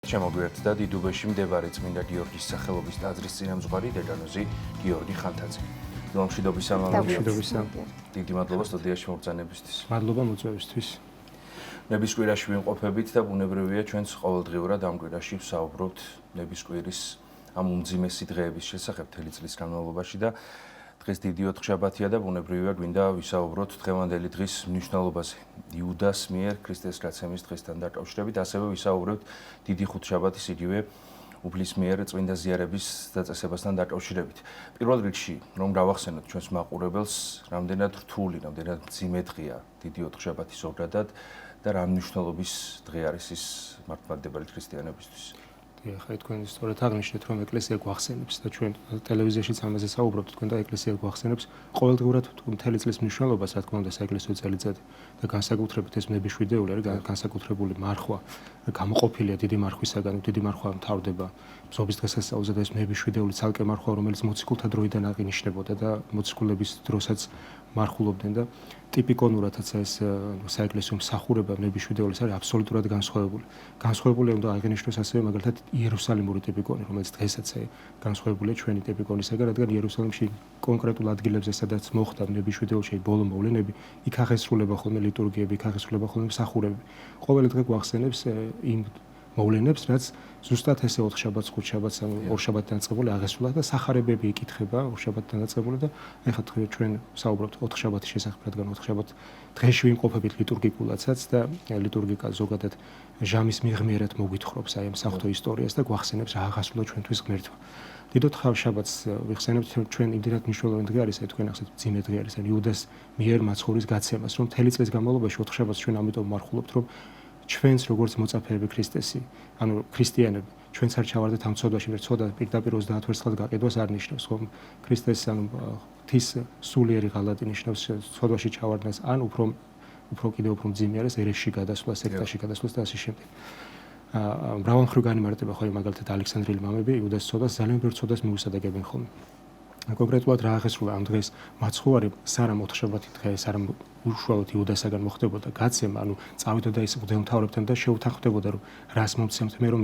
შემოგვიერთდა დიდუბეში მდებარე წმინდა გიორგის სახელობის ტაძრის წინამძღვარი დედანოზი გიორგი ხანთაძე. მშვიდობის მშვიდობისა. დიდი მადლობა სტუდიაში მობრძანებისთვის. მადლობა მოწვევისთვის. ნების კვირაში ვიმყოფებით და ბუნებრივია ჩვენც ყოველდღიურად ამ კვირაში ვსაუბრობთ ნების კვირის ამ უმძიმესი დღეების შესახებ მთელი წლის განმავლობაში და დღეს დიდი ოთხშაბათია და ბუნებრივია გვინდა ვისაუბროთ დღევანდელი დღის მნიშვნელობაზე. იუდას მიერ ქრისტეს გაცემის დღესთან დაკავშირებით, ასევე ვისაუბრებთ დიდი ხუთშაბათის იგივე უფლის მიერ წმინდა ზიარების დაწესებასთან დაკავშირებით. პირველ რიგში, რომ გავახსენოთ ჩვენს მაყურებელს, რამდენად რთული, რამდენად მძიმე დღეა დიდი ოთხშაბათი ზოგადად და რა მნიშვნელობის დღე არის ის მართლმადიდებელი ქრისტიანებისთვის. ხა თქვენ სწორად აღნიშნეთ, რომ ეკლესია გვახსენებს და ჩვენ ტელევიზიაშიც ამაზე საუბრობთ, თქვენ და ეკლესია გვახსენებს ყოველდღურად მთელი წლის მნიშვნელობას, რა თქმა უნდა, საეკლესიო წელიწადი და განსაკუთრებით ეს ნებისშვიდეული არის განსაკუთრებული მარხვა, გამოყოფილია დიდი მარხვისაგან, დიდი მარხვა მთავრდება ზობის დღესასწაულზე და ეს ნებისშვიდეული ცალკე მარხვა, რომელიც მოციქულთა დროიდან აღინიშნებოდა და მოციქულების დროსაც მარხულობდნენ და ტიპიკონურადაც ეს საეკლესიო მსახურება ნებისშვიდეულის არის აბსოლუტურად განსხვავებული. განსხვავებული უნდა აღინიშნოს ასევე მაგალითად იერუსალიმური ტიპიკონი, რომელიც დღესაც განსხვავებულია ჩვენი ტიპიკონისაგან, რადგან იერუსალიმში კონკრეტულ ადგილებზე, სადაც მოხდა ნებისშვიდეულში ბოლო მოვლენები, იქ აღესრულება ხოლმე ლიტურგიები, იქ აღესრულება ხოლმე მსახურები. ყოველი დღე გვახსენებს იმ მოვლენებს, რაც ზუსტად ესე ოთხშაბათს, ხუთშაბათს, ორშაბათთან დაწყებული აღესრულა და სახარებები იკითხება ორშაბათთან დაწყებული და ეხლა ჩვენ ვსაუბრობთ ოთხშაბათის შესახებ, რადგან ოთხშაბათ დღეში ვიმყოფებით ლიტურგიკულაცაც და ლიტურგიკა ზოგადად ჟამის მიღმიერად მოგვითხრობს აი ამ საღვთო ისტორიას და გვახსენებს რა აღასრულა ჩვენთვის ღმერთმა. დიდ ოთხშაბათს ვიხსენებთ ჩვენ იმდენად მნიშვნელოვანი დღე არის, აი თქვენ ახსენეთ მძიმე დღე არის, აი იუდას მიერ მაცხოვრის გაცემას, რომ მთელი წლის განმავლობაში ოთხშაბათს ჩვენ ამიტომ მარხულობთ, რომ ჩვენს როგორც მოწაფეები ქრისტესი, ანუ ქრისტიანები, ჩვენც არ ჩავარდეთ ამ ცოდვაში, mert ცოდა პირდაპირ 30 ვერცხლად გაყიდვას არ ნიშნავს, ხომ? ქრისტეს ანუ ღვთის სულიერი ღალატი ნიშნავს ცოდვაში ჩავარდნას, ან უფრო კიდევ უფრო მძიმე არის ერესში გადასვლა, სექტაში გადასვლა და ასე შემდეგ. მრავალმხრივ განიმარტება ხოლმე მაგალითად ალექსანდრიელი მამები იუდას ცოდას ძალიან ბევრ ცოდას მიუსადაგებენ ხოლმე. კონკრეტულად რა აღესრულა ამ დღეს მაცხოვარი სარამ ოთხშაბათი დღე სარამ უშუალოდ იუდასაგან მოხდებოდა გაცემა, ანუ წავიდოდა ის მღვდელმთავრებთან და შეუთანხმდებოდა რომ რას მომცემთ მე რომ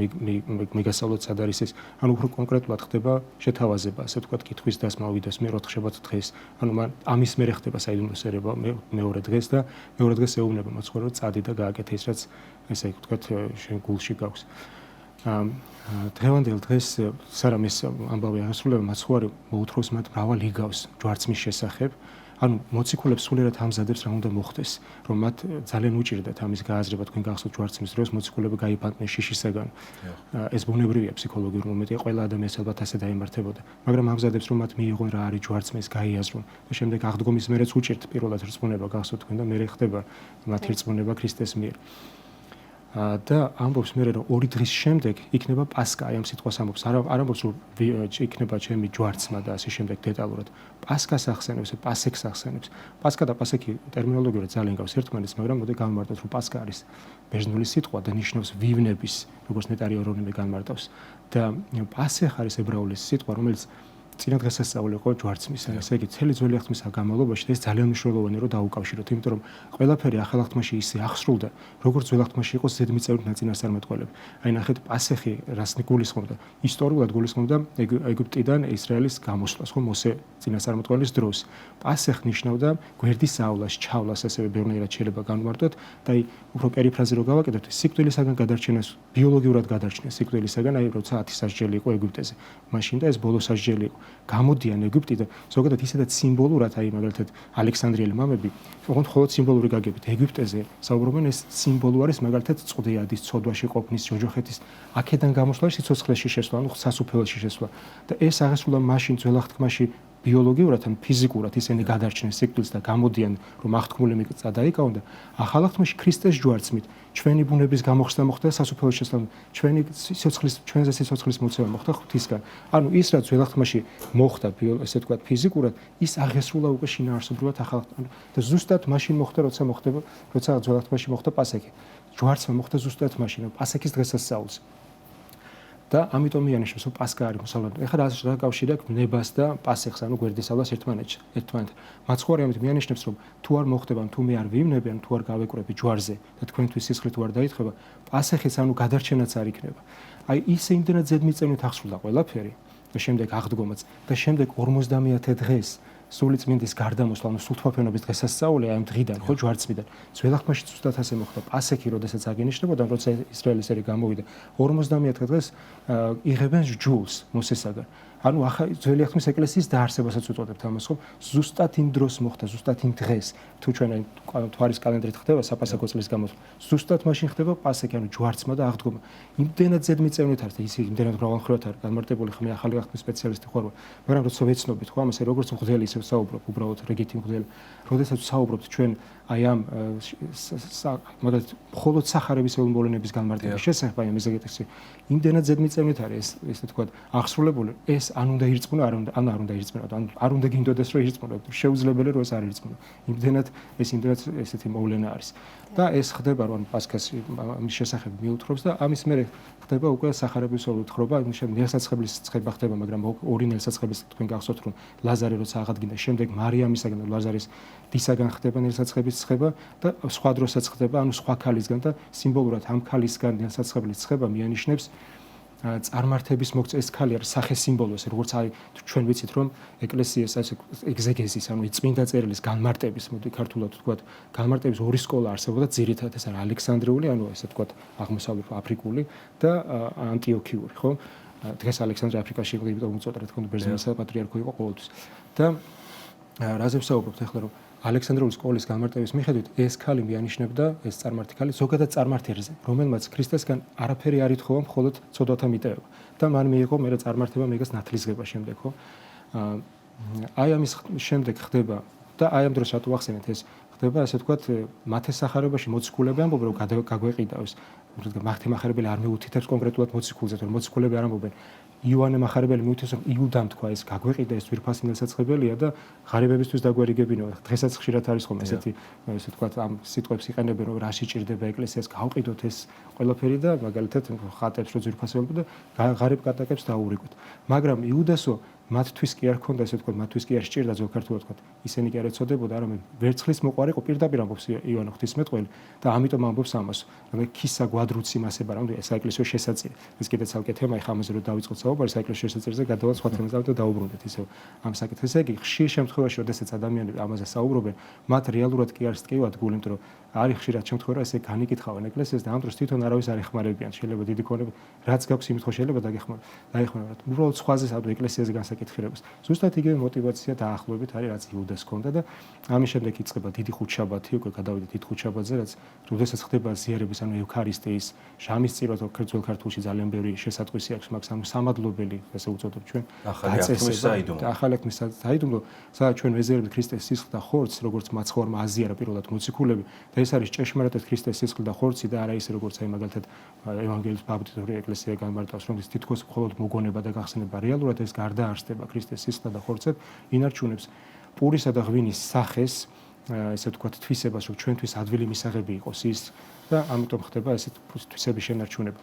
მიგასავლოთ სად არის ეს, ანუ უფრო კონკრეტულად ხდება შეთავაზება, ასე ვთქვათ, კითხვის დასმა უდას მე ოთხშაბათ დღეს, ანუ მან ამის მერე ხდება საიდუმლოსერება მეორე დღეს და მეორე დღეს ეუბნება მაცხოვარი რომ წადი და გააკეთე ის რაც ესე ვთქვათ შენ გულში გაქვს. დღევანდელ დღეს სარამ ეს ამბავი აღესრულება მაცხოვარი მოუთხრობს მათ მრავალ იგავს ჯვარცმის შესახებ, ანუ მოციქულებს სულიერად ამზადებს რა უნდა მოხდეს, რომ მათ ძალიან უჭირდათ ამის გააზრება თქვენ გახსოვთ ჯვარცმის დროს მოციქულები გაიფანტნენ შიშისაგან. ეს ბუნებრივია ფსიქოლოგიურ მომენტია, ყველა ადამიანს ალბათ ასე დაემართებოდა, მაგრამ ამზადებს რომ მათ მიიღონ რა არის ჯვარცმის, გაიაზრონ და შემდეგ აღდგომის მერეც უჭირთ პირველად რწმუნება გახსოვთ თქვენ და მერე ხდება მათი რწმუნება ქრისტეს მიერ. და ამბობს მე რომ 2 დღის შემდეგ იქნება პასკა, აი ამ სიტყვას ამბობს, არ ამბობს რომ იქნება ჩემი ჯვარცმა და ასე შემდეგ დეტალურად. პასკას ახსენებს, პასექს ახსენებს. პასკა და პასექი ტერმინოლოგიურად ძალიან გავს ერთმანეთს, მაგრამ მოდი განმარტოთ რომ პასკა არის ბერძნული სიტყვა და ნიშნავს ვივნების, როგორც ნეტარიორონიმე განმარტავს. და პასეხ არის ებრაული სიტყვა, რომელიც წინა დღესასწაული იყო ჯვარცმის, ესე იგი წელი ძველი აღთქმის განმავლობაში ეს ძალიან მნიშვნელოვანია რომ დაუკავშიროთ, იმიტომ რომ ყველაფერი ახალ აღთქმაში ისე აღსრულდა, როგორც ძველ აღთქმაში იყო ზედმიწევრით ნაწინასწარმეტყველები. აი ნახეთ, პასეხი რას გულისხმობდა? ისტორიულად გულისხმობდა ეგვიპტიდან ისრაელის გამოსვლას, ხო, მოსე წინასწარმეტყველის დროს. პასეხ ნიშნავდა გვერდისავლას, ჩავლას, ასევე ბევრნაირად შეიძლება განმარტოთ და აი უფრო პერიფრაზე რო გავაკეთოთ, სიკვდილისაგან გადარჩენას, ბიოლოგიურად გადარჩენას სიკვდილისაგან, აი როცა 10 სასჯელი იყო ეგვიპტეზე. მაშინ და ეს ბოლო სასჯელი იყო. გამოდიან ეგვიპტიდან, ზოგადად ისედაც სიმბოლურად, აი მაგალითად ალექსანდრიელი მამები, ოღონდ მხოლოდ სიმბოლური გაგებით ეგვიპტეზე საუბრობენ, ეს სიმბოლო არის მაგალითად წვდეადის, ცოდვაში ყოფნის, ჯოჯოხეთის, აქედან გამოსვლა, სიცოცხლეში შესვლა, ანუ სასუფეველში შესვლა და ეს აღესრულა მაშინ ძველ აღთქმაში ბიოლოგიურად ან ფიზიკურად ისინი გადარჩნენ სიკვდილს და გამოდიან რომ აღთქმული მიწა დაიკავონ და ახალ აღთქმაში ქრისტეს ჯვარცმით ჩვენი ბუნების გამოხსნა მოხდა სასუფეველში შესვლა, ჩვენი სიცოცხლის ჩვენზე სიცოცხლის მოცემა მოხდა ღვთისგან. ანუ ის რაც ძველ აღთქმაში მოხდა, ესე ვთქვათ, ფიზიკურად, ის აღესრულა უკვე შინაარსობრივად ახალ აღთქმაში და ზუსტად მაშინ მოხდა, როცა ძველ აღთქმაში მოხდა პასექი. ჯვარცმა მოხდა ზუსტად მაშინ, პასექის დღესასწაულს. და ამიტომ მიანიშნებს რომ პასკა არის მოსალოდნელი. ეხლა რა კავშირი აქვს ნებას და პასეხს, ანუ გვერდისავლას ერთმანეთთან. მაცხოვარი ამით მიანიშნებს რომ თუ არ მოხდება, თუ მე არ ვიმნები, თუ არ გავეკვრები ჯვარზე და თქვენთვის სისხლი თუ არ დაითხება, პასეხის ანუ გადარჩენაც არ იქნება. აი ისე იმდენად ზედმიწევნით აღსრულდა ყველაფერი და შემდეგ აღდგომაც და შემდეგ 50-ე დღეს სული წმინდის გარდამოსვლა, ანუ სულთმოფენობის დღესასწაული ამ დღიდან, ხო ჯვარცმიდან. ძველახმაში ზუსტად ასე მოხდა. პასექი, როდესაც აღინიშნებოდა, როცა ისრაელის ერი გამოვიდა, 50-ე დღეს იღებენ ჯულს მოსესაგან. ანუ ძველი ახმის ეკლესიის დაარსებასაც უწოდებთ ამას, ხო? ზუსტად იმ დროს მოხდა, ზუსტად იმ დღეს. თუ ჩვენ თვარის კალენდრით ხდება საპასექო წლის გამოსვლა, ზუსტად მაშინ ხდება პასექი, ანუ ჯვარცმა და აღდგომა. იმდენად ზედმიწევნით არის და ის იმდენად მრავალმხრივად არის განმარტებული, ხმე ახალი ახმის სპეციალისტი ხარ, მაგრამ როცა ვეცნობით, ხო, ამას როგორც მღვდელი ისე საუბრობ, უბრალოდ რეგიტი მღვდელი. როდესაც საუბრობთ ჩვენ აი ამ მაგალითად მხოლოდ სახარებისეული მოვლენების განმარტების შესახებ, აი ამ ეგეთისი იმდენად ზედმიწევნით არის ესე თქვა აღსრულებული, ეს ან უნდა ირწმუნა, ან არ უნდა ირწმუნა, ან არ უნდა გინდოდეს რომ ირწმუნა, შეუძლებელი რომ ეს არ ირწმუნა. იმდენად ესეთი მოვლენა არის. და ეს ხდება რომ პასქას ამის შესახებ მიუთხრობს და ამის მერე ხდება უკვე სახარებისეული თხრობა, ნელსაცხებლის ცხება ხდება, მაგრამ ორი ნელსაცხების თქვენ გახსოვთ რომ ლაზარე როცა აღადგინდა, შემდეგ მარიამისაგან და ლაზარის დისაგან ხდება ნელსაცხების ცხება და სხვა დროსაც ხდება, ანუ სხვა ქალისგან და სიმბოლურად ამ ქალისგან ნელსაცხებლის ცხება მიანიშნებს წარმართების მოქცე. ეს ქალი არის სახე სიმბოლო, ესე როგორც აი ჩვენ ვიცით რომ ეკლესიას ასე ეგზეგეზის, ანუ წმინდა წერილის განმარტების, მოდი ქართულად ვთქვათ, განმარტების ორი სკოლა არსებობდა, ძირითადად ეს არის ალექსანდრიული, ანუ ესე ვთქვათ აღმოსავლეთ აფრიკული და ანტიოქიური, ხო? დღეს ალექსანდრია აფრიკაში იყო, იმიტომ უწოდებთ თქო ბერძნისა პატრიარქო იყო ყოველთვის. და რაზე ვსაუბრობთ ახლა რომ ალექსანდრიული სკოლის განმარტების მიხედვით ეს ქალი მიანიშნებდა, ეს წარმართი ქალი ზოგადად წარმართერზე, რომელმაც ქრისტესგან არაფერი არ ითხოვა, მხოლოდ ცოდვათა მიტევება და მან მიიღო მერე წარმართება, მეგას ნათლისღება შემდეგ, ხო? აი ამის შემდეგ ხდება და აი ამ დროს რატო ვახსენეთ ეს ხდება, ასე ვთქვათ, მათეს სახარებაში მოციქულები ამბობენ, რომ გაგვეყიდავს, მათე მახარებელი არ მეუთითებს კონკრეტულად მოციქულზე, რომ მოციქულები არ ამბობენ. იოანე მახარებელი მიუთითებს, რომ იუდამ თქვა ეს გაგვეყიდა, ეს ძვირფასი ნელსაცხებელია და ღარიბებისთვის დაგვერიგებინო. დღესაც ხშირად არის ხომ ესეთი, ესე ვთქვათ, ამ სიტყვებს იყენებენ, რომ რაში ჭირდება ეკლესიას, გავყიდოთ ეს ყველაფერი და მაგალითად ხატებს რო ძვირფასეულები და ღარიბ კატაკებს დაურიგოთ. მაგრამ იუდასო მათთვის კი არ ქონდა, ესე ვთქვათ, მათთვის კი არ სჭირდა ძველ ქართულად ვთქვათ. ისინი კი არ ეწოდებოდა, არამედ ვერცხლის მოყვარე იყო, პირდაპირ ამბობს იოანე ღვთისმეტყველი და ამიტომ ამბობს ამას. რომ ქისა გვადრუცი მასება, რომ ეს საეკლესიო შესაწირი. ეს კიდე ცალკე თემა, ეხლა ამაზე რომ დავიწყოთ საუბარი, საეკლესიო შესაწირზე გადავალ სხვა თემაზე და დაუბრუნდეთ ისევ ამ საკითხზე. იგი ხშირ შემთხვევაში, როდესაც ადამიანები ამაზე საუბრობენ, მათ რეალურად კი არის ტკივა დგული, იმიტომ რომ არის ხშირად შემთხვევა, ესე განიკითხავენ ეკლესიას და ამ დროს თვითონ არავის არ ეხმარებიან. შეიძლება დიდი ქონება, რაც გაქვს იმით ხო შეიძლება დაეხმარებათ. უბრალოდ სხვაზე სადო ეკლესიაზე განსაკითხირებას. ზუსტად იგივე мотиваცია დაახლოებით არის, რაც იუდას ჰქონდა და ამის შემდეგ იწყება დიდი ხუთშაბათი, უკვე გადავიდეთ დიდ ხუთშაბათზე, რაც როდესაც ხდება ზიარების, ანუ ევქარისტიის ჟამის წირვა, ძველ ქართულში ძალიან ბევრი შესატყვისი აქვს მაგას, ანუ სამადლობელი, ასე უწოდებთ ჩვენ, დაწესება და ახალი ათმის საიდუმლო, სადაც ჩვენ ვეზიარებთ ქრისტეს სისხლს და ხორცს, როგორც მაცხოვარმა აზიარა პირველად მოციქულები და ეს არის ჭეშმარიტად ქრისტეს სისხლი და ხორცი და არა ისე როგორც აი მაგალითად ევანგელიის ბაპტისტური ეკლესია განმარტავს, რომ ის თითქოს მხოლოდ მოგონება და გახსენება, რეალურად ეს გარდაარსდება ქრისტეს სისხლსა და ხორცად, ინარჩუნებს პურისა და ღვინის სახეს, ესე ვთქვათ, თვისებას, რომ ჩვენთვის ადვილი მისაღები იყოს ის და ამიტომ ხდება ესეთ თვისების შენარჩუნება.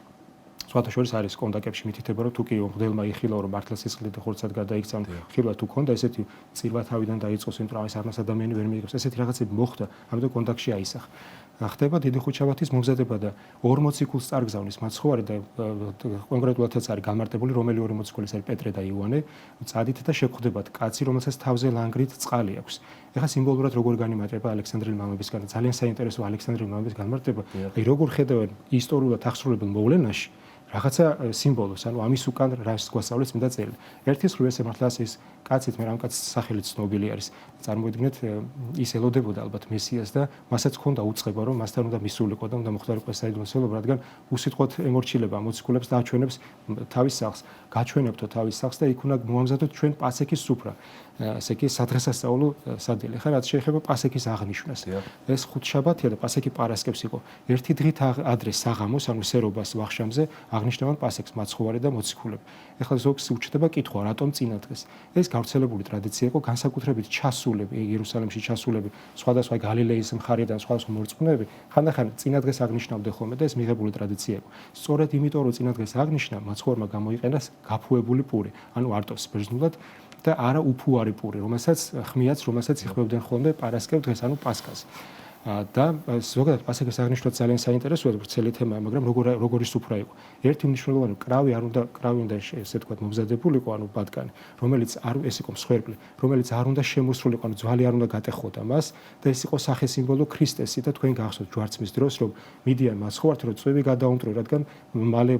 სხვათა შორის არის კონდაკებში მითითება, რომ თუ კი მღვდელმა იხილა, რომ მართლა სისხლი და ხორცად გადაიქცა, ხილვა თუ ქონდა, ესეთი წირვა თავიდან დაიწყოს, იმიტომ რომ ეს არნას ადამიანი ვერ მიიღებს. ესეთი რაღაცები მოხდა, ამიტომ კონდაკში აისახა. ხდება დიდი ხუთშაბათის მომზადება და ორ მოციქულს წარგზავნის მაცხოვარი და კონკრეტულადაც არის განმარტებული, რომელი ორი მოციქული არის პეტრე და იოანე, წადით და შეგხვდებათ კაცი, რომელსაც თავზე ლანგრით წყალი აქვს. ეხლა სიმბოლურად როგორ განიმარტება ალექსანდრიელი მამებისგან, ძალიან საინტერესო ალექსანდრიელი მამების განმარტება, აი როგორ ხედავენ ისტორიულად აღსრულებულ მოვლენაში რაღაცა სიმბოლოს, ანუ ამის უკან რას გვასწავლებს წმინდა წერილი. ერთის ხრივ ესე მართლა ის კაცით, მე რამ კაცის სახელი ცნობილი არის. წარმოიდგინეთ, ის ელოდებოდა ალბათ მესიას და მასაც ჰქონდა უწყება, რომ მასთან უნდა მისულიყო და უნდა მოხდარიყო საიდუმლოსელობა, რადგან უსიტყვოდ ემორჩილება მოციქულებს და აჩვენებს თავის სახლს. გაჩვენებთო თავის სახლს და იქ უნდა მოამზადოთ ჩვენ პასექის სუფრა. ესე იგი სადღესასწაულო სადილი. ხა რაც შეეხება პასექის აღნიშვნას. ეს ხუთშაბათია და პასექი პარასკევს იყო. ერთი დღით ადრე საღამოს, ანუ სერობას ვახშამზე აღნიშნავენ პასექს მაცხოვარი და მოციქულები. ეხლა ზოგს უჩნდება კითხვა, რატომ წინადღეს? ეს გავრცელებული ტრადიცია იყო, განსაკუთრებით ჩასულები, იერუსალიმში ჩასულები, სხვადასხვა გალილეის მხარიდან სხვადასხვა მორწმუნეები, ხანდახან წინადღეს აღნიშნავდნენ ხოლმე და ეს მიღებული ტრადიცია იყო. სწორედ იმიტომ, რომ წინადღეს აღნიშნა, მაცხოვარმა გამოიყენა გაფუებული პური, ანუ არტოს ბერძნულად და არა უფუარი პური, რომელსაც იხმებდნენ ხოლმე პარასკევ დღეს, ანუ პასქას. და ზოგადად პასექის აღნიშვნა ძალიან საინტერესოა, ვრცელი თემაა, მაგრამ როგორი სუფრა იყო. ერთი მნიშვნელოვანი კრავი უნდა ესე თქვა მომზადებულიყო, ანუ ბატკანი, რომელიც ეს იყო მსხვერპლი, რომელიც არ უნდა შემოსრულიყო, ანუ ძვალი არ უნდა გატეხოდა მას და ეს იყო სახე-სიმბოლო ქრისტესი და თქვენ გახსოვთ ჯვარცმის დროს, რომ მიდიან მაცხოვართ, რომ წვევი გადაუმტრო, რადგან მალე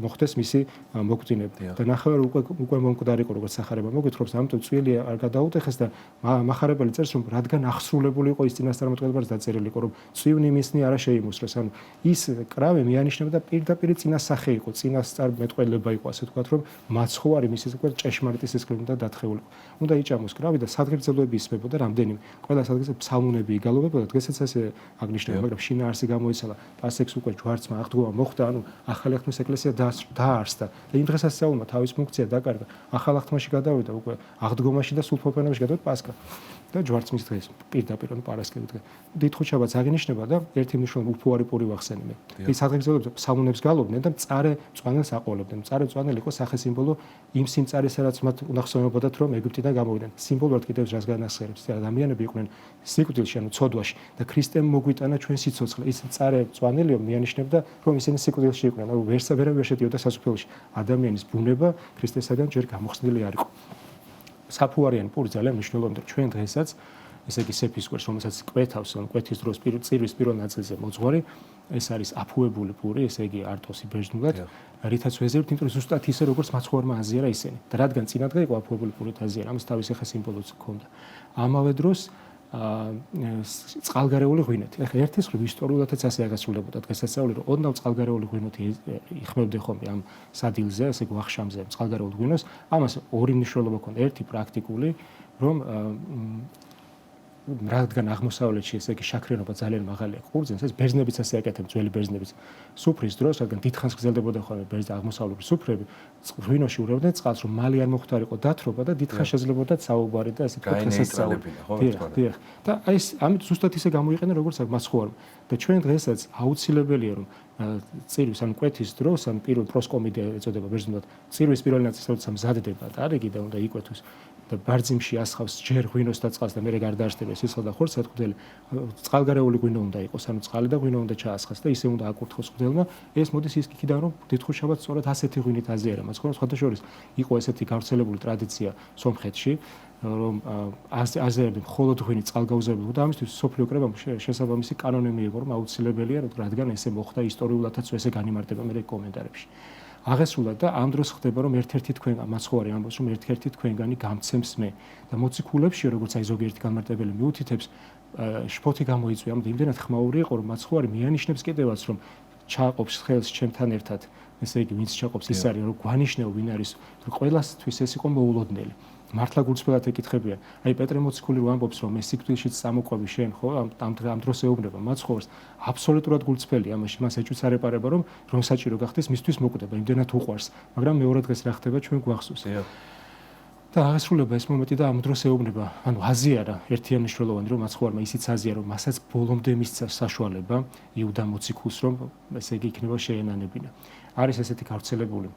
მოხდეს მისი მოგვწინება. და ნახევარ უკვე მომკვდარი იყო, როგორც სახარება მოგვითხრობს, ამიტომ წვილი არ გადაუტეხეს და მახარებელი წერს, რომ რადგან ახსრულებული იყო ის წინასწარმეტყველება დაწერილი იყო, რომ წვივნი მისნი არა შეიმოსრეს. ანუ ის კრავე მიანიშნებდა პირდაპირ წინასახე იყო, წინასწარმეტყველება იყო, ასე ვთქვათ, რომ მაცხოვარი მისი უკვე ჭეშმარიტი სისხლით უნდა დათხეულიყო. უნდა იჭამოს კრავი და სადგრძელოები ისმებოდა რამდენიმე. ყველა სადგრძელზე ფსალმუნები იგალობებოდა, დღესაც ასე აღნიშნავენ, მაგრამ შინაარსი გამოიცალა, პასექს უკვე ჯვარცმა აღდგომა მოხდა, ანუ ახალი აღთქმის ეკლესია დაარსდა და იმ დღესასწაულმა თავის ფუნქცია დაკარგა. ახალ აღთქმაში გადავიდა უკვე აღდგომაში და სულფოფენებში გადავიდა პასქა. და ჯვარცმის დღეს პირდაპირ პარასკევი დღე. დიდ ხუთშაბათს აღინიშნება და ერთი მნიშვნელოვანი უფუარი პური ვახსენე მე. ის სადგრძელოებზე ფსალმუნებს გალობდნენ და მწარე წვანელს აყოლებდნენ. მწარე წვანელი იყო სახე-სიმბოლო იმ სიმწარისა, რაც მათ უნახსოვებოდათ, რომ ეგვიპტიდან გამოვიდნენ. სიმბოლურად კიდევ რას განახსენებს? ადამიანები იყვნენ სიკვდილში, ანუ ცოდვაში და ქრისტემ მოგვიტანა ჩვენ სიცოცხლე. ის მწარე წვანელიო მიანიშნებდა, რომ ისინი სიკვდილში იყვნენ, ანუ ვერ შედიოდა სასუფეველში. ადამიანის ბუნება ქრისტესაგან ჯერ გამოხსნილი არ იყო. საფუარიანი პური ძალიან მნიშვნელოვანია. ჩვენ დღესაც ესე იგი სეფისკვერს, რომელსაც კვეთავს, ან კვეთის დროს წირვის პირველ ნაწილზე მოძღვარი, ეს არის აფუებული პური, ესე იგი არტოსი ბერძნულად, რითაც ვეზერვთ, იმიტომ რომ ზუსტად ისე როგორც მაცხოვარმა აზიარა ისინი. და რადგან წინადღე იყო აფუებული პურით აზიარა, ამას თავის ახლა სიმბოლოც ჰქონდა. ამავე დროს წყალგარეული ღვინეთი. ეხლა ერთის მხრივ ისტორიულადაც ასე აღასრულებოდა დღესასწაული, რომ ოდნავ წყალგარეული ღვინოთი იხმებდნენ ხოლმე ამ სადილზე, ასე გვახშამზე წყალგარეული ღვინოს. ამას ორი მნიშვნელობა ჰქონდა. ერთი პრაქტიკული, რომ რადგან აღმოსავლეთში ესე იგი შაქრიანობა ძალიან მაღალია ყურძენს, ეს ბერძნებიც ასე აკეთებდნენ, ძველი ბერძნებიც. სუფრის დროს, რადგან დიდხანს გრძელდებოდა ხოლმე აღმოსავლური სუფრები, ღვინოში ურევდნენ წყალს, რომ მალე არ მოხდარიყო დათრობა და დიდხანს შეძლებოდა საუბარი და ესე დღესასწაულებინა, ხო, დიახ. და აი ეს ამით ზუსტად ისე გამოიყენა, როგორც მაცხოვარმა. და ჩვენ დღესაც აუცილებელია, რომ წირვის ან კვეთის დროს, ან პირველ პროსკომიდია ეწოდება ბერძნულად, წირვის პირველი ნაწილი როცა მზადდება და არიგი და უნდა იკვეთოს და ბარძიმში ასხავს ჯერ ღვინოს და წყალს და მერე გარდაარსდება სისხლი და ხორცი ათქუდელი წყალგარეული ღვინო უნდა იყოს, ანუ წყალი და ღვინო უნდა ჩაასხას და ისე უნდა აკურთხოს ღვთელმა. ეს მოდის ის იქიდან, რომ დიდხუშაბათს სწორად ასეთი ღვინით აზიარა მაცხოვარმა. სხვადასხვა იყო ესეთი გავრცელებული ტრადიცია სომხეთში, რომ აზერებდნენ მხოლოდ ღვინით წყალგაუზრებელად და ამისთვის სოფლიო კრებამ შესაბამისი კანონი მიიღო, რომ აუცილებელია, რადგან ესე მოხდა ისტორიულადაც ესე განიმარტება მე კომენტარებში. აღესრულა და ამ დროს ხდება, რომ ერთ-ერთი თქვენგან მაცხოვარი ამბობს, რომ ერთ-ერთი თქვენგანი გამცემს მე და მოციქულებში, როგორც აი ზოგიერთი განმარტებელი მიუთითებს, შფოთი გამოიწვია, ამ იმდენად ხმაური იყო, რომ მაცხოვარი მიანიშნებს კიდევაც, რომ ჩააყოფს ხელს ჩემთან ერთად, ესე იგი, ვინც ჩააყოფს ის არის, რომ გვანიშნეო ვინ არის, რომ ყველასთვის ეს იყო მოულოდნელი. მართლა გულწრფელად ეკითხებიან. აი პეტრე მოციქული რო ამბობს, რომ ეს სიკვდილშიც წამოყვები შენ, ხო, ამ დროს ეუბნება მაცხოვარს, აბსოლუტურად გულწრფელია, ამაში მას ეჭვიც არ ეპარება, რომ საჭირო გახდეს მისთვის მოკვდება, იმდენად უყვარს, მაგრამ მეორე დღეს რა ხდება ჩვენ გვახსოვს. და აღესრულება ეს მომენტი და ამ დროს ეუბნება, ანუ აზიარა ერთიან მნიშვნელოვანი, რომ მაცხოვარმა ისიც აზიარა, რომ მასაც ბოლომდე მისცა საშუალება იუდა მოციქულს, რომ ესე იგი იქნება შეენანებინა. არის ესეთი გავრცელებული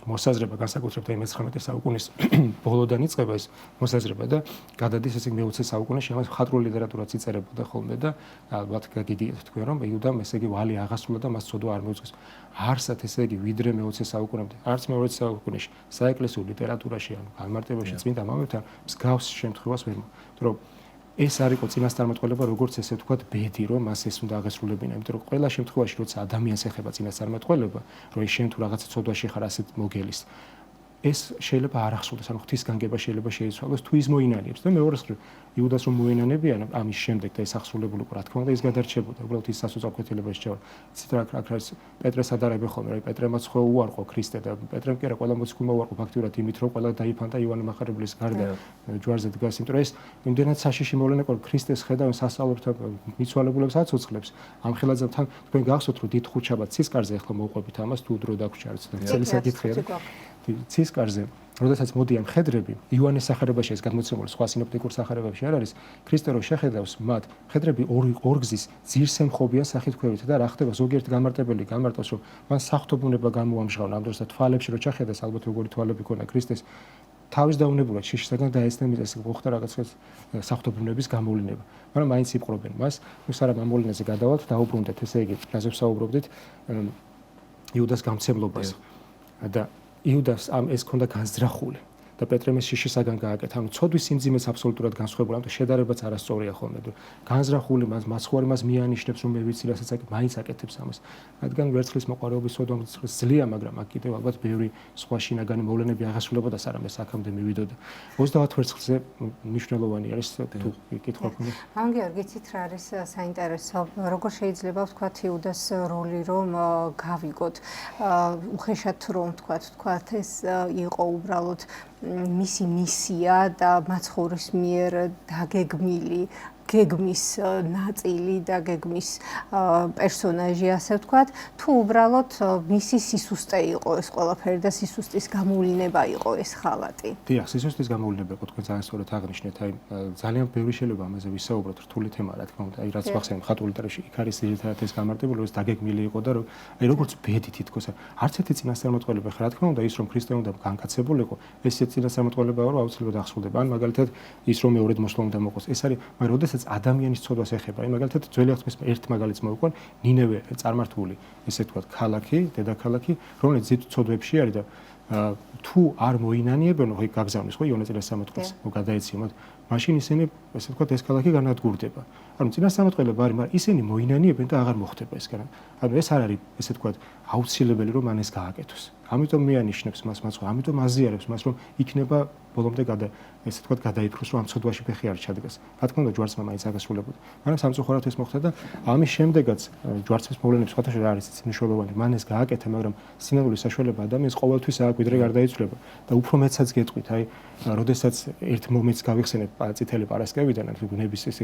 მოსაზრება განსაკუთრებით მე-19 საუკუნის ბოლოდან იწყება ეს მოსაზრება და გადადის ესე მე-20 საუკუნეში ამას მხატვრული ლიტერატურაც იწერებოდა ხოლმე და ალბათ გაგიდიეთ თქვენ რომ იუდამ ესე იგი ვალი აღასრულა და მას ცოდვა არ მიუძღვის. არსად ესე იგი ვიდრე მე-20 საუკუნემდე, არც მე-20 საუკუნეში საეკლესიო ლიტერატურაში ან განმარტებაში წმინდა მამებთან მსგავს შემთხვევას ვერ რომ ეს არისო წინასწარმეტყველება, როგორც ესე ვთქვათ, ბედი, რომ მას ეს უნდა აღესრულებინა, იმიტომ რომ ყველა შემთხვევაში, როცა ადამიანს ეხება წინასწარმეტყველება, რომ შენ თუ რაღაცა ცოდვაში ხარ, ასეთ მოგელის. ეს შეიძლება არ ახსოვდეს, ანუ ღვთის განგება შეიძლება შეიცვალოს თუ ის მოინანიებს და მეორეს მხრივ იუდას რომ მოინანებიან ამის შემდეგ და ეს ახსოვლებულიყო, რა თქმა უნდა, ის გადარჩებოდა, უბრალოდ ის სასოწარკვეთილებას შევა. იცით რა არის პეტრეს ადარებე ხოლმე, რა პეტრემაც ხო უარყო ქრისტე და პეტრემ კი არა, ყველა მოციქულმა უარყო ფაქტურად იმით, რომ ყველა დაიფანტა იოანე მახარებლის გარდა ჯვარზე დგას, იმიტომ რომ ეს იმდენად საშიში მოვლენა იყო, ქრისტეს ხედავენ სასწაულებთან მიცვალებულებს აცოცხლებს. ამ ხელაძებთან თქვენ გახსოვთ, რომ დიდ ხუთშაბათ ცისკარზე ახლა მოვყვებით ამას, თუ დრო დაგვრჩა არც და წელი საკითხია. ცისკარზე, როდესაც მოდიან მხედრები, იოანეს სახარებაში ეს გადმოცემული სხვა სინოპტიკურ სახარებებში არ არის, ქრისტე რო შეხედავს მათ, მხედრები ორგზის ძირს ემხობიან სახითქვევით და რა ხდება ზოგიერთ გამარტებელი გამარტავს, რომ მან სახთობუნება გამოამჟღავნა ამ დროს და თვალებში რო ჩახედას, ალბათ როგორი თვალები ქონა ქრისტეს, თავის დაუნებურად შიშისაგან დაეცნა მიზეს მოხდა რაღაცა სახთობუნების გამოვლინება. მაგრამ მაინც იპყრობენ მას, ნუ სარამ ამ მოვლენაზე გადავალთ, დაუბრუნდეთ, ესე იგი, რაზე ვსაუბრობდით, იუდას გამცემლობას და იუდას ამ ეს ქონდა განზრახული და პეტრემ ეს შიშისაგან გააკეთა. ანუ ცოდვის სიმძიმეც აბსოლუტურად განსხვავებული, ანუ შედარებაც არასწორია ხოლმე. განზრახული მას მაცხვარი მას მიანიშნებს, რომ მე ვიცი რასაც მაინც აკეთებს ამას. რადგან ვერცხლის მოყარეობის სოდომის ძლია, მაგრამ აქ კიდევ ალბათ ბევრი სხვა შინაგანი მოვლენები აღასრულებოდა, სანამ ეს აქამდე მივიდოდა. 30 ვერცხლზე მნიშვნელოვანი არის თუ კითხვა გქონდა. ან გიორგიცით რა არის საინტერესო, როგორ შეიძლება ვთქვათ იუდას როლი რომ გავიგოთ, უხეშად რომ ვთქვათ ეს იყო უბრალოდ მისი მისია და მაცხოვრის მიერ დაგეგმილი გეგმის ნაწილი და გეგმის პერსონაჟი, ასე ვთქვათ, თუ უბრალოდ მისი სისუსტე იყო ეს ყველაფერი და სისუსტის გამოვლინება იყო ეს ხალატი. დიახ, სისუსტის გამოვლინება იყო, თქვენ ძალიან სწორად აღნიშნეთ, აი ძალიან ბევრი შეიძლება ამაზე ვისაუბროთ, რთული თემაა, რა თქმა უნდა, აი რაც ვახსენებ, ხატული ტრებში იქ არის ერთად ეს გამარტებული, ეს დაგეგმილი იყო და აი როგორც ბედი თითქოს, არც ერთი წინასწარმეტყველება ხარ, რა თქმა უნდა, ის რომ ქრისტე უნდა განკაცებულიყო, ეს წინასწარმეტყველება რომ აუცილებლად ახსოვდება, ან მაგალითად ის რომ მეორედ მოსვლა უნდა მოყოს, ეს არის, მაგრამ როდესაც ადამიანის ცოდვას ეხება. აი მაგალითად ძველი აღთქმის ერთ მაგალითს მოვიყვან, ნინევე წარმართული, ესე ვთქვათ, ქალაქი, დედაქალაქი, რომელიც ზით ცოდვებში არის და თუ არ მოინანიებენ, ხო გაგზავნის ხო იონე წინასწარმეტყველს, გადაეციემოთ, მაშინ ისინი, ესე ვთქვათ, ეს ქალაქი განადგურდება. ანუ წინასწარმეტყველება არის, მაგრამ ისინი მოინანიებენ და აღარ მოხდება ეს განა. ანუ ეს არ არის, ესე ვთქვათ, აუცილებელი რომ მან ეს გააკეთოს. ამიტომ მეანიშნებს მას მაცხო, ამიტომ აზიარებს მას, რომ იქნება ბოლომდე ესე ვთქვათ, გადაიფროს, რომ ამ ცოდვაში ფეხი არ ჩადგას. რა თქმა უნდა, ჯვარცმა მაინც აღასრულებოდა. მაგრამ სამწუხაროდ ეს მოხდა და ამის შემდეგაც ჯვარცმის მოვლენებს სხვათა შორის არის მნიშვნელოვანი. მან ეს გააკეთა, მაგრამ სინამდვილე საშუალება ადამიანს ყოველთვის ააკვირდა გარდაიცვლება და უფრო მეცაც გეტყვით, აი, როდესაც ერთ მომენტს გავიხსენებ წითელი პარასკევიდან, ან ბუნების ესე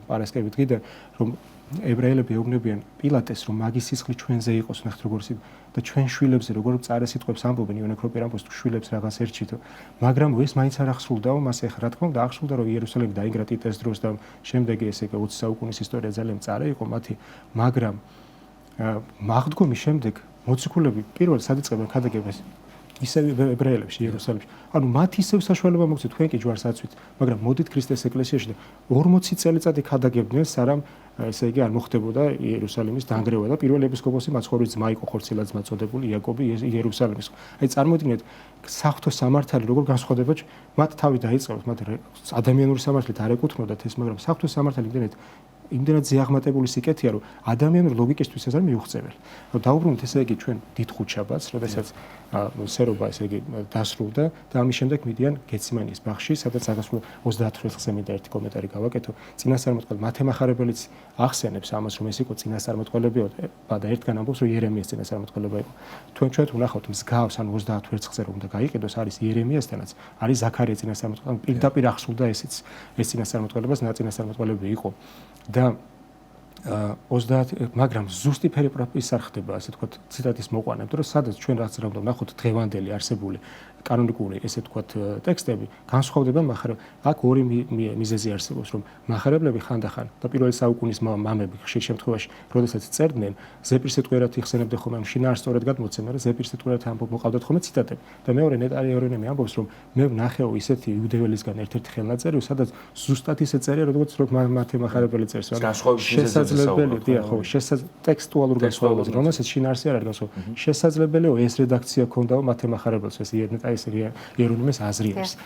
პარასკევით გიდან, რომ ებრაელები ეუბნებიან პილატეს, რომ მაგის სისხლი ჩვენზე იყოს, ნახეთ როგორც და ჩვენ შვილებზე როგორ მწარე სიტყვებს ამბობენ, იონე ქროპერამბოს თუ შვილებს რაღაც ერჩითო, მაგრამ ეს მაინც არ ახსრულდაო მას ეხლა, რა თქმა უნდა, ახსრულდა, რომ იერუსალიმი დაინგრა ტიტეს დროს და შემდეგი ესე 20 საუკუნის ისტორია ძალიან მწარე იყო მათი, მაგრამ მაღდგომის შემდეგ მოციქულები პირველ სადიწყებენ ქადაგებას ისევ ებრაელებში იერუსალიმში. ანუ მათ ისევ საშუალება მოგცეთ, თქვენ კი ჯვარს აწვით, მაგრამ მოდით ქრისტეს ეკლესიაში და 40 წელიწადი ქადაგებდნენ, სარამ ესე იგი არ მოხდებოდა იერუსალიმის დანგრევა და პირველი ეპისკოპოსი მაცხოვრის ძმა იყო ხორციელად ძმა წოდებული იაკობი იერუსალიმის. აი წარმოიდგინეთ საღვთო სამართალი როგორ განსხვავდება, მათ თავი დაიწყებათ, მათ ადამიანური სამართლით არ ეკუთვნოდათ ეს, მაგრამ საღვთო სამართალი იმდენად ზეაღმატებული სიკეთეა, რომ ადამიანური ლოგიკისთვის ეს არ მიუღწეველი. დაუბრუნდით ესე იგი ჩვენ დიდ ხუთშაბათს, როდესაც სერობა ესე იგი დასრულდა და ამის შემდეგ მიდიან გეციმანიის ბაღში, სადაც აღასრულა 30 ვერცხლზე მინდა ერთი კომენტარი გავაკეთო. წინასწარმეტყველი მათემახარებელიც ახსენებს ამას, რომ ეს იყო წინასწარმეტყველებიო და ერთგან ამბობს, რომ იერემიას წინასწარმეტყველება იყო. ჩვენ ვნახავთ მსგავს, ან 30 ვერცხლზე რომ უნდა გაიყიდოს, არის იერემიასთანაც, არის ზაქარია წინასწარმეტყველება, პირდაპირ ახსრულდა ესეც, ეს წინასწარმეტყველებას ნაწინასწარმეტყველები იყო. და 30 მაგრამ ზუსტი ფერი პროპის არ ხდება, ასე ვთქვათ, ციტატის მოყვანებ, რომ სადაც ჩვენ რაც რა უნდა ვნახოთ დღევანდელი არსებული კანონიკური ესე ვთქვათ ტექსტები განსხვავდება, მაგრამ აქ ორი მიზეზი არსებობს, რომ მახარებლები ხანდახან და პირველი საუკუნის მამები ხშირ შემთხვევაში, როდესაც წერდნენ, ზეპირსიტყვიერად იხსენებდნენ ხოლმე, შინაარს სწორად გადმოცემ, მაგრამ ზეპირსიტყვიერად მოყავდათ ხოლმე ციტატები. და მეორე ნეტარიორენემი ამბობს, რომ მე ვნახეო ისეთი იუდეველისგან ერთ-ერთი ხელნაწერი, სადაც ზუსტად ისე წერია, როგორც მათე მახარებელი წერს. შესაძლებელია, ხო, ტექსტუალურ განსხვავებაზე, რომელსაც შინაარსი არ არის განსხვავებული. შესაძლებელია ეს რედაქცია ქონდაო მათე მახარებელს, ეს ეს იერონიმეს აზრიებს.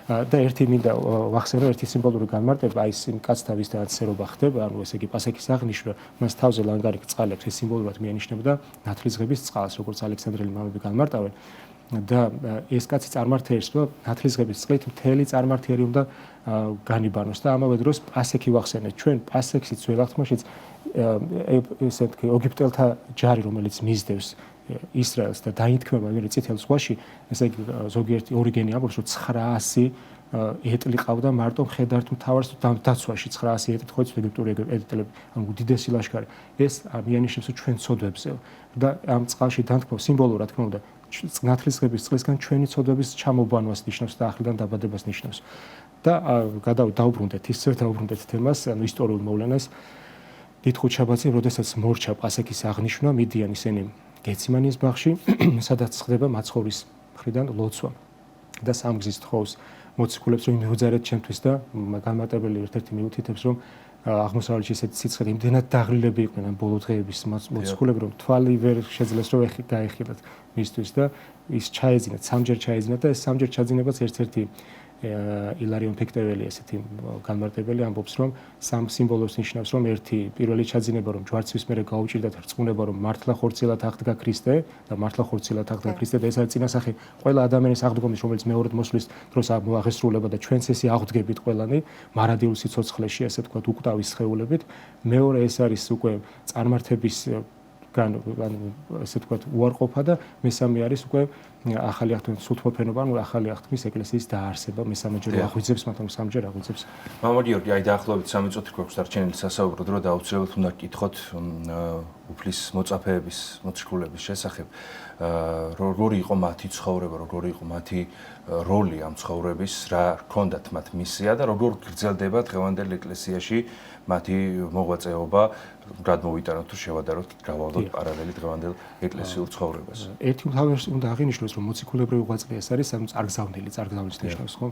და ერთი მინდა ვახსენო, ერთი სიმბოლური განმარტება, აი ეს კაცთა ვისთანაც სერობა ხდება, ანუ ესე იგი პასექის აღნიშვნა, მას თავზე ლანგარი წყალებს, ეს სიმბოლურად მიანიშნებდა ნათლისღების წყალს, როგორც ალექსანდრელი მამები განმარტავენ. და ეს კაცი წარმართიერს, რომ ნათლისღების წყლით მთელი წარმართიერი უნდა განიბანოს და ამავე დროს პასექი ვახსენეთ. ჩვენ პასექშიც ველახთმაშიც ესე თქვი ეგვიპტელთა ჯარი, რომელიც მისდევს ისრაელს და დაინთქმება მერე წითელ ზღვაში, ესე იგი ზოგიერთი ორიგენი ამბობს, რომ 900 ეტლი ყავდა მარტო მხედართ მთავარს დაცვაში 900 ეტლით ხო იცით ეგვიპტური ეტლები, ანუ უდიდესი ლაშქარი. ეს მიანიშნებს ჩვენ ცოდვებზე და ამ წყალში დანთქმა სიმბოლურად თქმა უნდა ნათლისღების წყლისგან ჩვენი ცოდვების ჩამობანვას ნიშნავს და ახლიდან დაბადებას ნიშნავს. და დაუბრუნდეთ თემას, ანუ ისტორიულ მოვლენას. დიდ ხუთშაბათზე, როდესაც მორჩა პასექის აღნიშვნა მიდიანის ენი გეციმანის ბაღში, სადაც ხდება მაცხოვრის მხრიდან ლოცვა და სამგზის თხოვს მოციქულებს, რომ მიუძარეთ ჩემთვის და განმარტებელი ერთ-ერთი მიუთითებს, რომ აღმოსავლეთში ესეთი სიცხე იმდენად დაღლილები იყვნენ ამ ბოლო დღეების მოციქულები, რომ თვალი ვერ შეძლეს რომ გაეხილათ მისთვის და ის ჩაეძინათ, სამჯერ ჩაეძინათ და ეს სამჯერ ჩაძინებას ერთ-ერთი ილარიონ ფექტეველი ესეთი განმარტებელი ამბობს, რომ სამ სიმბოლოს ნიშნავს, რომ ერთი პირველი ჩაძინება, რომ ჯვარცმის მერე გაუჭირდათ რწმუნება, რომ მართლა ხორციელად აღდგა ქრისტე და მართლა ხორციელად აღდგა ქრისტე და ეს არის წინასახი ყველა ადამიანის აღდგომის, რომელიც მეორედ მოსვლის დროს აღესრულება და ჩვენც ესე აღდგებით ყველანი მარადიულ სიცოცხლეში, ასე ვთქვათ, უკვდავის სხეულებით. მეორე ეს არის უკვე წარმართების ესე ვთქვათ, უარყოფა და მესამე არის უკვე ახალი აღთქმის სულთმოფენობა, ანუ ახალი აღთქმის ეკლესიის დაარსება, მესამეჯერ აღვიძებს, მაგრამ სამჯერ აღვიძებს. მამა გიორგი, აი დაახლოებით 3 წუთი გვაქვს დარჩენილი სასაუბრო დრო და აუცილებლად უნდა გკითხოთ უფლის მოწაფეების, მოციქულების შესახებ. როგორი იყო მათი ცხოვრება, როგორი იყო მათი როლი ამ ცხოვრების, რა ჰქონდათ მათ მისია და როგორ გრძელდება დღევანდელ ეკლესიაში მათი მოღვაწეობა, რად მოვიტანოთ თუ შევადაროთ, გავალდოთ პარალელი დღევანდელ ეკლესიურ ცხოვრებას. ერთი თავის უნდა აღინიშნოს, რომ მოციქულებრივი ღვაწლი ეს არის, ანუ წარგზავნილის ნიშნავს, ხო,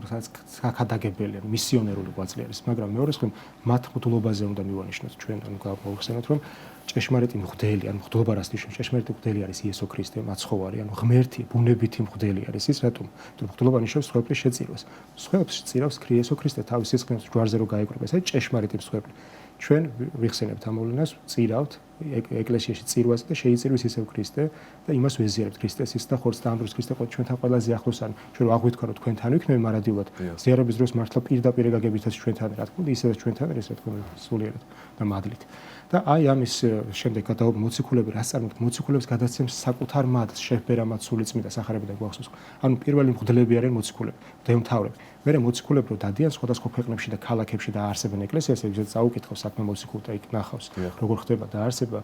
საკადაგებელი, მისიონერული ღვაწლი არის, მაგრამ მეორე მხრივ მათ მღვდლობაზე უნდა მივანიშნოთ ჩვენ, ანუ გავხსენოთ, რომ ჭეშმარიტი მღვდელი, ანუ მღვდლობა რას ნიშნავს? ჭეშმარიტი მღვდელი არის იესო ქრისტე, მაცხოვარი, ანუ ღმერთი, ბუნებითი მღვდელი არის ის, რატომ? იმიტომ მღვდლობა ნიშნავს სხვებლის შეწირვას. სხვებს წირავს იესო ქრისტე თავის სისხლის ჯვარზე რო გაიკრება, ეს არის ჭეშმარიტი მსხვერპლი. ჩვენ ვიხსენებთ ამ მოვლენას, წირავთ ეკლესიაში წირვას და შეიწირვის ისევ ქრისტე და იმას ვეზიარებთ ქრისტესის და ხორცს და ამ დროს ქრისტე ჩვენთან ყველაზე ახლოსანი. ჩვენ რო აღვიქვათ, რომ თქვენთან ვიქნები მარადიულად, ზიარების დროს მართლა პირდაპირ გაგებითაც ჩვენთან რა თქმა უნდა, ისევ ჩვენთან არის რა თქმა უნდა, სულიერად და მადლით. და აი ამის შემდეგ გადავალ მოციქულები რას წარმოქმნით? მოციქულებს გადაცემს საკუთარ მადლს, შეჰბერამად სულიწმიდა სახარებიდან გვახსოვს. ანუ პირველი მღვდლები არიან მოციქულები, დემთავრები. მერე მოციქულები რო დადიან სხვადასხვა ქვეყნებში და ქალაქებში და არსებენ ეკლესიას, ეგრეთ წაუკითხავს საქმე მოციქულთა იქ ნახავს, როგორ ხდება და არსება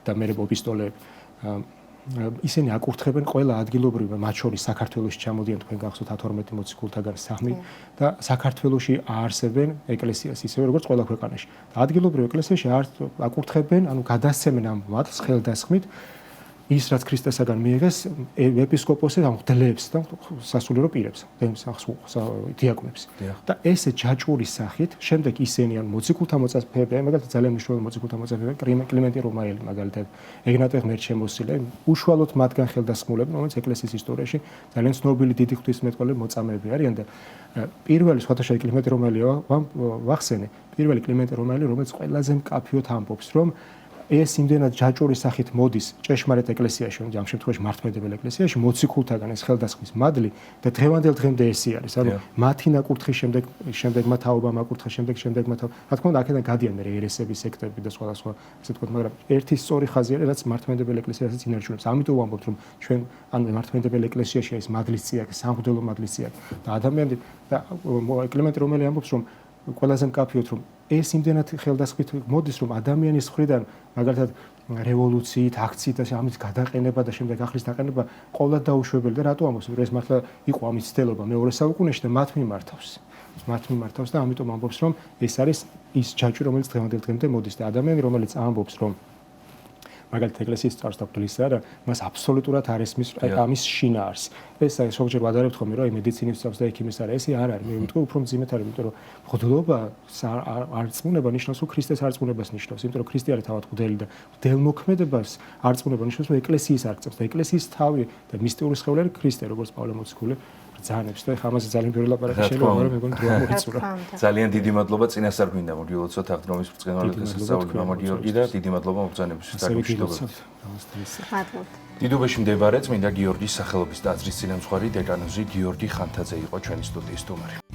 და მერე ეპისტოლეები. ისინი აკურთხებენ ყველა ადგილობრივ, მათ შორის საქართველოში ჩამოდიან, თქვენ გახსოვთ 12 მოციქულთაგან 3 და საქართველოში აარსებენ ეკლესიას, ისევე როგორც ყველა ქვეყანაში. და ადგილობრივ ეკლესიაში აკურთხებენ, ანუ გადასცემენ ამ მადლს ხელდასხმით ის რაც ქრისტესაგან მიიღეს ეპისკოპოსი ამხდლებს და სასულიერო პირებს, დიაკვნებს. და ესე ჯაჭვურის სახით, შემდეგ ისინი ან მოციქულთა მოწაფეები, მაგალითად ძალიან მნიშვნელოვანი მოციქულთა მოწაფეები, კლიმენტი რომაელი მაგალითად, ეგნატე ღმერთშემოსილი, უშუალოდ მათგან ხელდასხმულები, რომელიც ეკლესიის ისტორიაში ძალიან ცნობილი დიდი ღვთისმეტყველები მოწამეები არიან და პირველი სხვადასხვა კლიმენტი რომაელი ვახსენე, პირველი კლიმენტი რომაელი, რომელიც ყველაზე მკაფიოდ ამბობს, რომ ეს იმდენად ჯაჭვურის სახით მოდის ჭეშმარიტ ეკლესიაში, ამ შემთხვევაში მართლმადიდებელ ეკლესიაში, მოციქულთაგან ეს ხელდასხმის მადლი და დღევანდელ დღემდე ესე არის. ანუ მათი ნაკურთხის შემდეგ მათ თაობამ აკურთხა, შემდეგ მათ რა თქმა უნდა, აქედან გადიან მე ერესები, სექტები და სხვადასხვა, ასე ვთქვათ, მაგრამ ერთი სწორი ხაზი არის, რაც მართლმადიდებელ ეკლესიასაც ინარჩუნებს. ამიტომ ვამბობთ, რომ ჩვენ ანუ მართლმადიდებელ ეკლესიაში ეს მადლის წიაღი, სამღვდელო მადლის წიაღი და ადამიანები და კლიმენტი რომელი ამბობს, რომ ყველაზე მკაფიოდ რომ ეს იმდენად ხელდასხმით მოდის, რომ ადამიანის მხრიდან მაგალითად რევოლუციით, აქციით და ამის გადაყენება და შემდეგ ახლის დაყენება ყოველად დაუშვებელი და რატო ამბობს, რომ ეს მართლა იყო ამის ცდელობა მეორე საუკუნეში და მათ მიმართავს და ამიტომ ამბობს, რომ ეს არის ის ჯაჭვი, რომელიც დღევანდელ დღემდე მოდის და ადამიანი, რომელიც ამბობს, რომ მაგალითად ეკლესიის წარს დაგდლისა და მას აბსოლუტურად არ ესმის ამის შინაარს. ეს აი ზოგჯერ ვადარებთ ხოლმე, რომ აი მედიცინის წარს და ექიმის არა, ესე არ არის. მე ვიტყვი უფრო მძიმედ არის, იმიტომ რომ მღვდლობა არწმუნება ნიშნავს, რომ ქრისტეს არწმუნებას ნიშნავს, იმიტომ რომ ქრისტე არის თავად მღვდელი და მღვდელმოქმედებას არწმუნება ნიშნავს, რომ ეკლესიის არწევს და ეკლესიის თავი და მისტიური სხეული არის ქრისტე, როგორც პავლე მოციქული ბრძანებს და ეხლა ამაზე ძალიან ბევრი ლაპარაკი რა შეიძლება, თქმა მაგრამ მეგონი დრო მოიწურა. ძალიან დიდი მადლობა წინასწარ გვინდა მოგილოცოთ აღდგომის ბრწყინვალე დღესასწაული მამა გიორგი და დიდი მადლობა მოგზანებისთვის დაგმშვიდობებით. მადლობთ. დიდუბეში მდებარე წმინდა გიორგის სახელობის ტაძრის წინამძღვარი დეკანოზი გიორგი ხანთაძე იყო ჩვენი სტუდიის სტუმარი.